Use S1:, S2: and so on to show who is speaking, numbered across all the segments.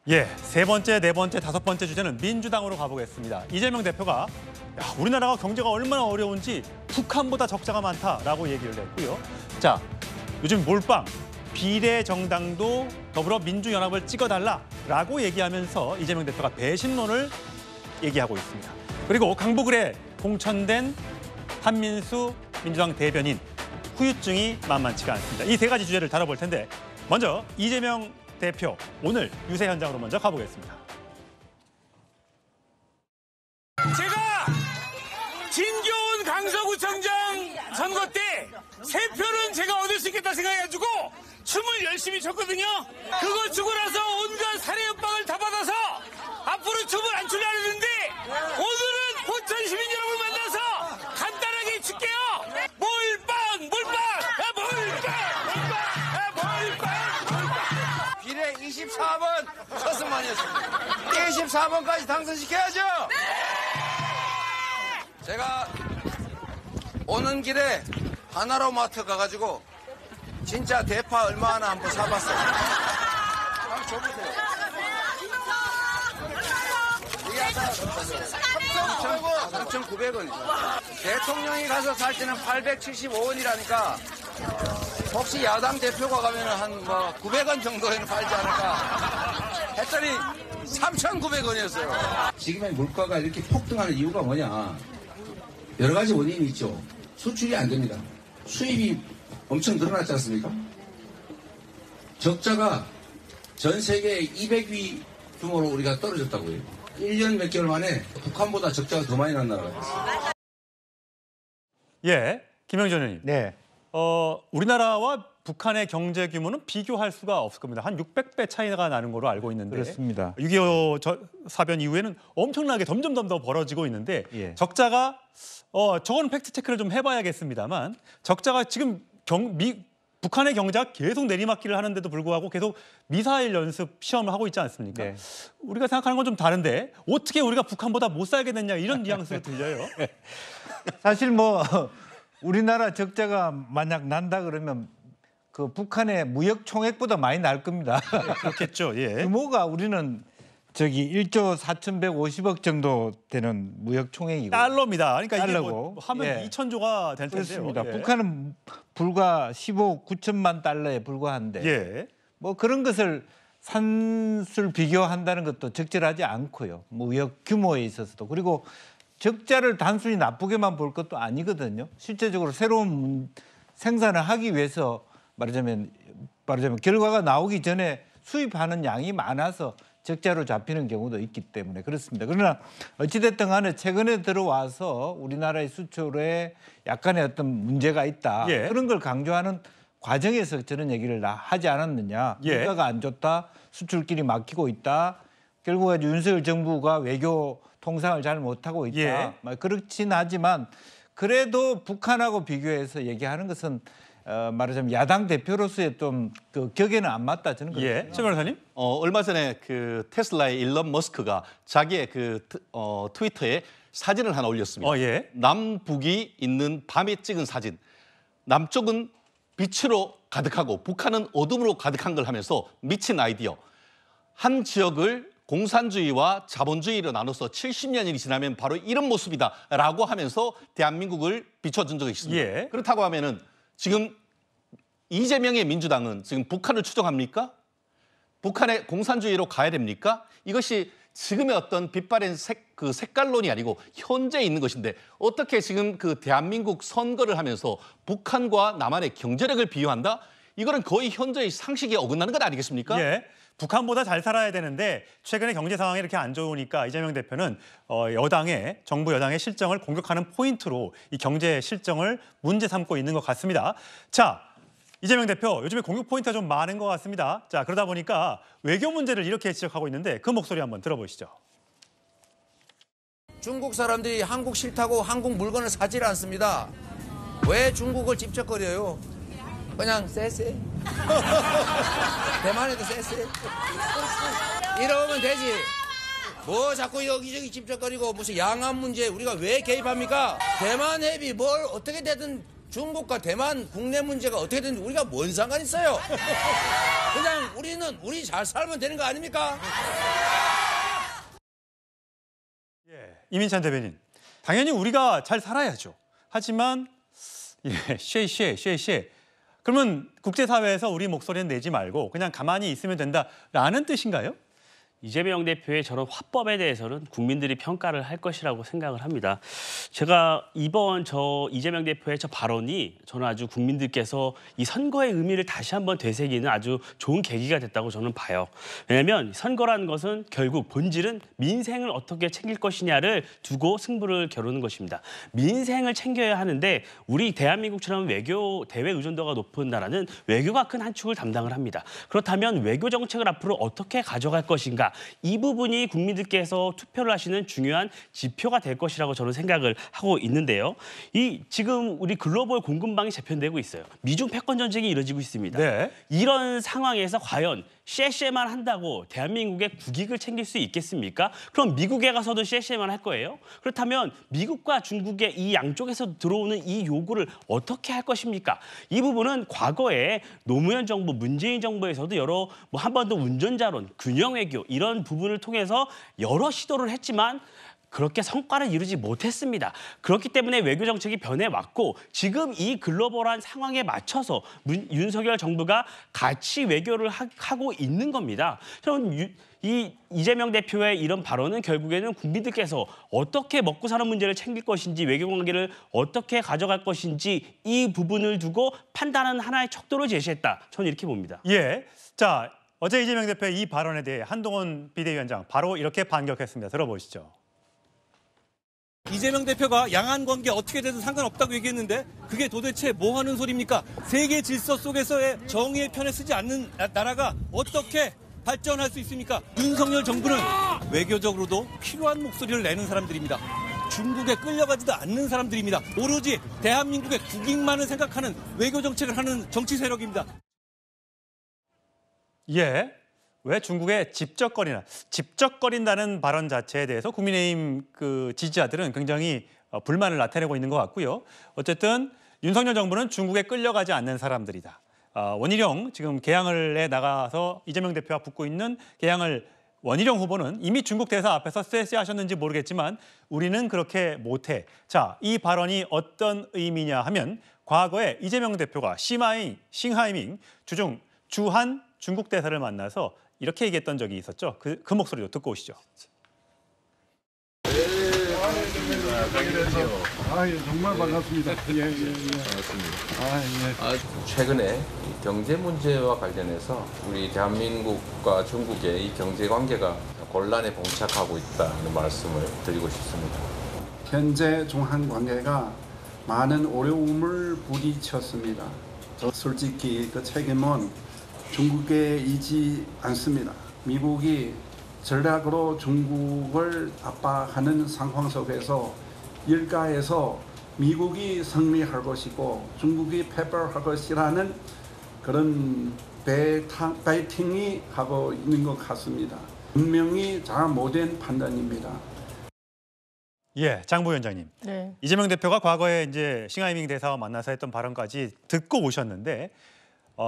S1: 예, 세 번째, 네 번째, 다섯 번째 주제는 민주당으로 가보겠습니다. 이재명 대표가 우리나라가 경제가 얼마나 어려운지 북한보다 적자가 많다라고 얘기를 했고요. 자, 요즘 몰빵, 비례정당도 더불어민주연합을 찍어달라라고 얘기하면서 이재명 대표가 배신론을 얘기하고 있습니다. 그리고 강북을에 공천된 한민수 민주당 대변인, 후유증이 만만치가 않습니다. 이 세 가지 주제를 다뤄볼 텐데 먼저 이재명 대표, 오늘 유세 현장으로 먼저 가보겠습니다.
S2: 제가 진교훈 강서구청장 선거 때 세 표는 제가 얻을 수 있겠다 생각해가지고 춤을 열심히 췄거든요. 그거 주고 나서 온갖 살해 협박을 다 받아서 앞으로 춤을 안 추려 했는데 오늘은 포천 시민 여러분 만나서 간단하게 출게요.
S3: 비례 24번 서승만이었습니다. 24번까지 당선시켜야죠. 제가 오는 길에 하나로마트 가가지고 진짜 대파 얼마 하나 한번 사봤어요. 한번 줘보세요. 이게 3,900원이죠. 대통령이 가서 살 때는 875원이라니까 혹시 야당 대표가 가면 한 900원 정도에는 팔지 않을까 했더니 3,900원이었어요.
S4: 지금의 물가가 이렇게 폭등하는 이유가 뭐냐. 여러 가지 원인이 있죠. 수출이 안 됩니다. 수입이 엄청 늘어났지 않습니까? 적자가 전 세계 200위 규모로 우리가 떨어졌다고 해요. 1년 몇 개월 만에 북한보다 적자가 더 많이 난 나라가 됐어요.
S1: 예, 김영준 의원님.
S5: 네.
S1: 우리나라와 북한의 경제 규모는 비교할 수가 없을 겁니다. 한 600배 차이가 나는 걸로 알고 있는데
S5: 그렇습니다.
S1: 6.25 사변 이후에는 엄청나게 점점 더 벌어지고 있는데
S5: 예.
S1: 적자가 저건 팩트 체크를 좀 해봐야겠습니다만 적자가 지금 북한의 경제가 계속 내리막길을 하는데도 불구하고 계속 미사일 연습 시험을 하고 있지 않습니까?
S5: 네.
S1: 우리가 생각하는 건 좀 다른데 어떻게 우리가 북한보다 못 살게 됐냐 이런 뉘앙스가 들려요.
S5: 사실 우리나라 적자가 만약 난다 그러면 그 북한의 무역 총액보다 많이 날 겁니다.
S1: 그렇겠죠. 예.
S5: 규모가 우리는 1조 4,150억 정도 되는 무역 총액이고
S1: 달러입니다. 그러니까
S5: 달러고.
S1: 이게 하면
S5: 예.
S1: 2,000조가 될 텐데요.
S5: 그렇습니다.
S1: 예.
S5: 북한은 불과 15억 9천만 달러에 불과한데
S1: 예.
S5: 그런 것을 산술 비교한다는 것도 적절하지 않고요. 무역 규모에 있어서도. 그리고 적자를 단순히 나쁘게만 볼 것도 아니거든요. 실제적으로 새로운 생산을 하기 위해서 말하자면 결과가 나오기 전에 수입하는 양이 많아서 적자로 잡히는 경우도 있기 때문에 그렇습니다. 그러나 어찌됐든 간에 최근에 들어와서 우리나라의 수출에 약간의 어떤 문제가 있다.
S1: 예.
S5: 그런 걸 강조하는 과정에서 저런 얘기를 하지 않았느냐.
S1: 예.
S5: 물가가 안 좋다. 수출길이 막히고 있다. 결국 윤석열 정부가 외교 통상을 잘 못하고 있다.
S1: 예.
S5: 그렇진 하지만 그래도 북한하고 비교해서 얘기하는 것은 말하자면 야당 대표로서의 좀 그 격에는 안 맞다 저는 그렇습니다.
S1: 예, 최 변호사님.
S6: 얼마 전에 그 테슬라의 일론 머스크가 자기의 트위터에 사진을 하나 올렸습니다.
S1: 예.
S6: 남북이 있는 밤에 찍은 사진. 남쪽은 빛으로 가득하고 북한은 어둠으로 가득한 걸 하면서 미친 아이디어. 한 지역을 공산주의와 자본주의로 나눠서 70년이 지나면 바로 이런 모습이다라고 하면서 대한민국을 비춰준 적이 있습니다.
S1: 예.
S6: 그렇다고 하면은 지금 이재명의 민주당은 지금 북한을 추종합니까? 북한의 공산주의로 가야 됩니까? 이것이 지금의 어떤 빛바랜 색깔론이 아니고 현재 있는 것인데 어떻게 지금 그 대한민국 선거를 하면서 북한과 남한의 경제력을 비교한다? 이거는 거의 현재의 상식에 어긋나는 것 아니겠습니까?
S1: 예. 북한보다 잘 살아야 되는데 최근에 경제 상황이 이렇게 안 좋으니까 이재명 대표는 정부 여당의 실정을 공격하는 포인트로 이 경제 실정을 문제 삼고 있는 것 같습니다. 자, 이재명 대표 요즘에 공격 포인트가 좀 많은 것 같습니다. 자, 그러다 보니까 외교 문제를 이렇게 지적하고 있는데 그 목소리 한번 들어보시죠.
S3: 중국 사람들이 한국 싫다고 한국 물건을 사질 않습니다. 왜 중국을 집적거려요? 그냥 쎄쎄. 대만에도 쎄쎄. 이러면 되지. 뭐 자꾸 여기저기 집적거리고 무슨 양안 문제 우리가 왜 개입합니까? 대만 해비 뭘 어떻게 되든 중국과 대만 국내 문제가 어떻게 되는지 우리가 뭔 상관 있어요? 그냥 우리 잘 살면 되는 거 아닙니까?
S1: 예, 이민찬 대변인. 당연히 우리가 잘 살아야죠. 하지만 쉐. 그러면 국제사회에서 우리 목소리는 내지 말고 그냥 가만히 있으면 된다라는 뜻인가요?
S7: 이재명 대표의 저런 화법에 대해서는 국민들이 평가를 할 것이라고 생각을 합니다. 제가 이번 이재명 대표의 저 발언이 저는 아주 국민들께서 이 선거의 의미를 다시 한번 되새기는 아주 좋은 계기가 됐다고 저는 봐요. 왜냐하면 선거라는 것은 결국 본질은 민생을 어떻게 챙길 것이냐를 두고 승부를 겨루는 것입니다. 민생을 챙겨야 하는데 우리 대한민국처럼 외교 대외 의존도가 높은 나라는 외교가 큰 한 축을 담당을 합니다. 그렇다면 외교 정책을 앞으로 어떻게 가져갈 것인가? 이 부분이 국민들께서 투표를 하시는 중요한 지표가 될 것이라고 저는 생각을 하고 있는데요. 지금 우리 글로벌 공급망이 재편되고 있어요. 미중 패권 전쟁이 이루어지고 있습니다.
S1: 네.
S7: 이런 상황에서 과연 쎄쎄만 한다고 대한민국의 국익을 챙길 수 있겠습니까? 그럼 미국에 가서도 쎄쎄만 할 거예요? 그렇다면 미국과 중국의 이 양쪽에서 들어오는 이 요구를 어떻게 할 것입니까? 이 부분은 과거에 노무현 정부, 문재인 정부에서도 여러 한 번 더 운전자론, 균형 외교 이런 부분을 통해서 여러 시도를 했지만 그렇게 성과를 이루지 못했습니다. 그렇기 때문에 외교 정책이 변해왔고 지금 이 글로벌한 상황에 맞춰서 윤석열 정부가 같이 외교를 하고 있는 겁니다. 저는 이재명 대표의 이런 발언은 결국에는 국민들께서 어떻게 먹고 사는 문제를 챙길 것인지 외교 관계를 어떻게 가져갈 것인지 이 부분을 두고 판단하는 하나의 척도를 제시했다. 저는 이렇게 봅니다.
S1: 예. 자, 어제 이재명 대표의 이 발언에 대해 한동훈 비대위원장 바로 이렇게 반격했습니다. 들어보시죠.
S8: 이재명 대표가 양안 관계 어떻게 되든 상관없다고 얘기했는데 그게 도대체 뭐 하는 소리입니까? 세계 질서 속에서의 정의의 편에 쓰지 않는 나라가 어떻게 발전할 수 있습니까? 윤석열 정부는 외교적으로도 필요한 목소리를 내는 사람들입니다. 중국에 끌려가지도 않는 사람들입니다. 오로지 대한민국의 국익만을 생각하는 외교 정책을 하는 정치 세력입니다.
S1: 예. 왜 중국에 집적거린다는 발언 자체에 대해서 국민의힘 지지자들은 굉장히 불만을 나타내고 있는 것 같고요. 어쨌든 윤석열 정부는 중국에 끌려가지 않는 사람들이다. 원희룡 지금 개항을에 나가서 이재명 대표와 붙고 있는 개항을 원희룡 후보는 이미 중국 대사 앞에서 쎄쎄하셨는지 모르겠지만 우리는 그렇게 못해. 자, 이 발언이 어떤 의미냐 하면 과거에 이재명 대표가 싱하이밍 주한 중국 대사를 만나서 이렇게 얘기했던 적이 있었죠. 그 목소리도 듣고 오시죠.
S9: 정말 반갑습니다. 반갑습니다.
S10: 최근에 경제 문제와 관련해서 우리 대한민국과 중국의 이 경제 관계가 곤란에 봉착하고 있다는 말씀을 드리고 싶습니다.
S9: 현재 중한 관계가 많은 어려움을 부딪혔습니다. 솔직히 그 책임은 중국에 있지 않습니다. 미국이 전략으로 중국을 압박하는 상황 속에서 일가에서 미국이 승리할 것이고 중국이 패배할 것이라는 그런 베이팅이 하고 있는 것 같습니다. 분명히 잘못된 판단입니다.
S1: 예, 장 부위원장님.
S11: 네.
S1: 이재명 대표가 과거에 이제 싱하이밍 대사와 만나서 했던 발언까지 듣고 오셨는데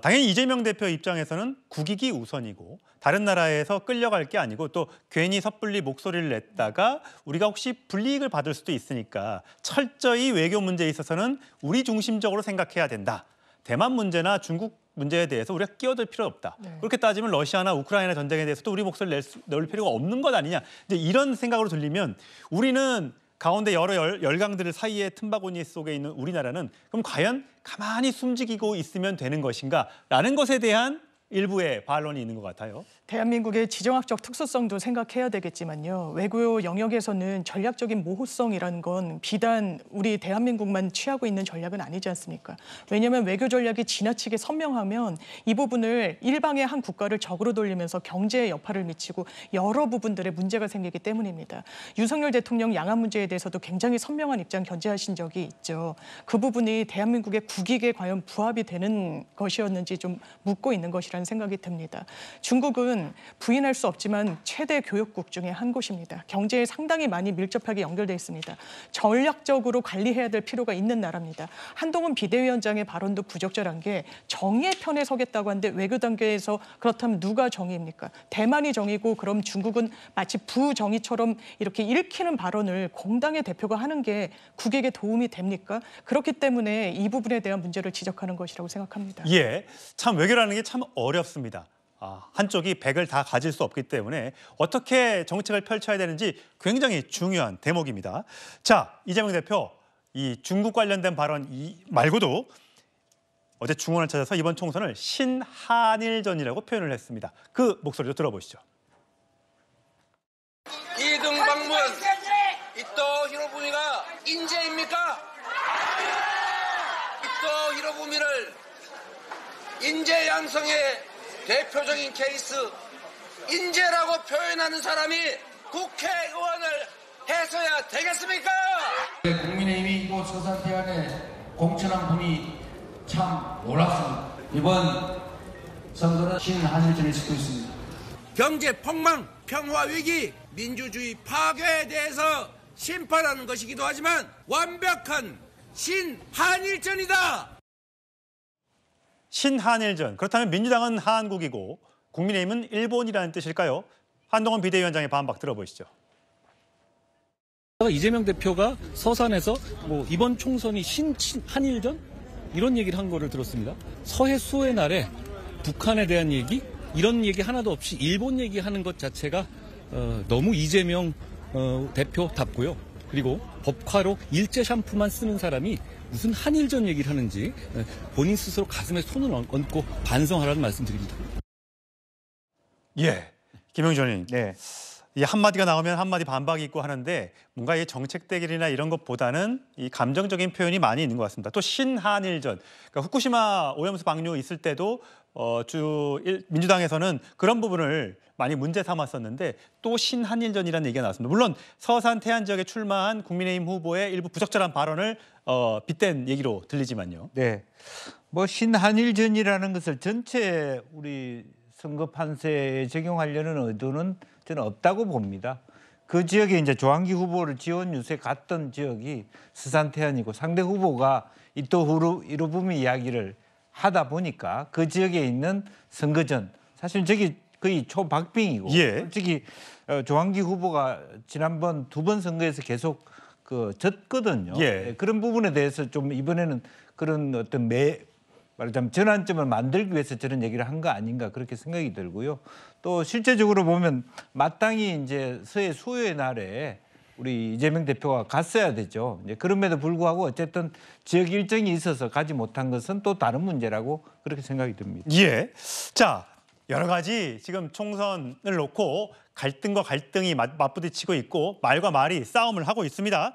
S1: 당연히 이재명 대표 입장에서는 국익이 우선이고 다른 나라에서 끌려갈 게 아니고 또 괜히 섣불리 목소리를 냈다가 우리가 혹시 불이익을 받을 수도 있으니까 철저히 외교 문제에 있어서는 우리 중심적으로 생각해야 된다. 대만 문제나 중국 문제에 대해서 우리가 끼어들 필요 없다.
S11: 네.
S1: 그렇게 따지면 러시아나 우크라이나 전쟁에 대해서도 우리 목소리를 낼 필요가 없는 것 아니냐. 이제 이런 생각으로 들리면 우리는 가운데 여러 열강들 사이의 틈바구니 속에 있는 우리나라는 그럼 과연 가만히 숨지기고 있으면 되는 것인가라는 것에 대한 일부의 반론이 있는 것 같아요.
S11: 대한민국의 지정학적 특수성도 생각해야 되겠지만요. 외교 영역에서는 전략적인 모호성이라는 건 비단 우리 대한민국만 취하고 있는 전략은 아니지 않습니까? 왜냐하면 외교 전략이 지나치게 선명하면 이 부분을 일방의 한 국가를 적으로 돌리면서 경제에 여파를 미치고 여러 부분들에 문제가 생기기 때문입니다. 윤석열 대통령 양안 문제에 대해서도 굉장히 선명한 입장 견지하신 적이 있죠. 그 부분이 대한민국의 국익에 과연 부합이 되는 것이었는지 좀 묻고 있는 것이라 것이라는 생각이 듭니다. 중국은 부인할 수 없지만 최대 교역국 중에 한 곳입니다. 경제에 상당히 많이 밀접하게 연결돼 있습니다. 전략적으로 관리해야 될 필요가 있는 나라입니다. 한동훈 비대위원장의 발언도 부적절한 게 정의의 편에 서겠다고 하는데 외교 단계에서 그렇다면 누가 정의입니까? 대만이 정의고 그럼 중국은 마치 부정의처럼 이렇게 읽히는 발언을 공당의 대표가 하는 게 국익에 도움이 됩니까? 그렇기 때문에 이 부분에 대한 문제를 지적하는 것이라고 생각합니다.
S1: 예, 참 외교라는 게 참 어렵습니다. 한쪽이 100을 다 가질 수 없기 때문에 어떻게 정책을 펼쳐야 되는지 굉장히 중요한 대목입니다. 자, 이재명 대표, 이 중국 관련된 발언 말고도 어제 중원을 찾아서 이번 총선을 신한일전이라고 표현을 했습니다. 그 목소리도 들어보시죠.
S4: 2등 방문 이토 히로부미가 인재입니까? 이토 히로부미를 인재 양성의 대표적인 케이스 인재라고 표현하는 사람이 국회의원을 해서야 되겠습니까?
S12: 국민의힘이 이곳 서산태안에 공천한 분이 참 놀랍습니다. 이번 선거는 신한일전을 짓고 있습니다.
S3: 경제 폭망, 평화 위기, 민주주의 파괴에 대해서 심판하는 것이기도 하지만 완벽한 신한일전이다.
S1: 신한일전. 그렇다면 민주당은 한국이고 국민의힘은 일본이라는 뜻일까요? 한동훈 비대위원장의 반박 들어보시죠.
S8: 이재명 대표가 서산에서 이번 총선이 한일전 이런 얘기를 한 거를 들었습니다. 서해 수호의 날에 북한에 대한 얘기 이런 얘기 하나도 없이 일본 얘기하는 것 자체가 너무 이재명 대표답고요. 그리고 법화로 일제 샴푸만 쓰는 사람이 무슨 한일전 얘기를 하는지 본인 스스로 가슴에 손을 얹고 반성하라는 말씀드립니다.
S1: 예, 김영준 의원님.
S5: 네.
S1: 이 한마디가 나오면 한마디 반박이 있고 하는데 뭔가 이 정책 대결이나 이런 것보다는 이 감정적인 표현이 많이 있는 것 같습니다. 또 신한일전, 그러니까 후쿠시마 오염수 방류 있을 때도 민주당에서는 그런 부분을 많이 문제 삼았었는데 또 신한일전이라는 얘기가 나왔습니다. 물론 서산 태안 지역에 출마한 국민의힘 후보의 일부 부적절한 발언을 빗댄 얘기로 들리지만요.
S5: 네, 신한일전이라는 것을 전체 우리 선거 판세에 적용하려는 의도는 저는 없다고 봅니다. 그 지역에 이제 조한기 후보를 지원 유세 갔던 지역이 서산 태안이고 상대 후보가 이토 히로부미 이야기를 하다 보니까 그 지역에 있는 선거전 사실 저기 거의 초박빙이고
S1: 예.
S5: 솔직히 조한기 후보가 지난번 2번 선거에서 계속 졌거든요.
S1: 예.
S5: 그런 부분에 대해서 좀 이번에는 그런 어떤 말하자면 전환점을 만들기 위해서 저런 얘기를 한 거 아닌가 그렇게 생각이 들고요. 또 실제적으로 보면 마땅히 이제 서해 수요의 날에 우리 이재명 대표가 갔어야 되죠. 이제 그럼에도 불구하고 어쨌든 지역 일정이 있어서 가지 못한 것은 또 다른 문제라고 그렇게 생각이 듭니다.
S1: 예. 자, 여러 가지 지금 총선을 놓고 갈등과 갈등이 맞부딪히고 있고 말과 말이 싸움을 하고 있습니다.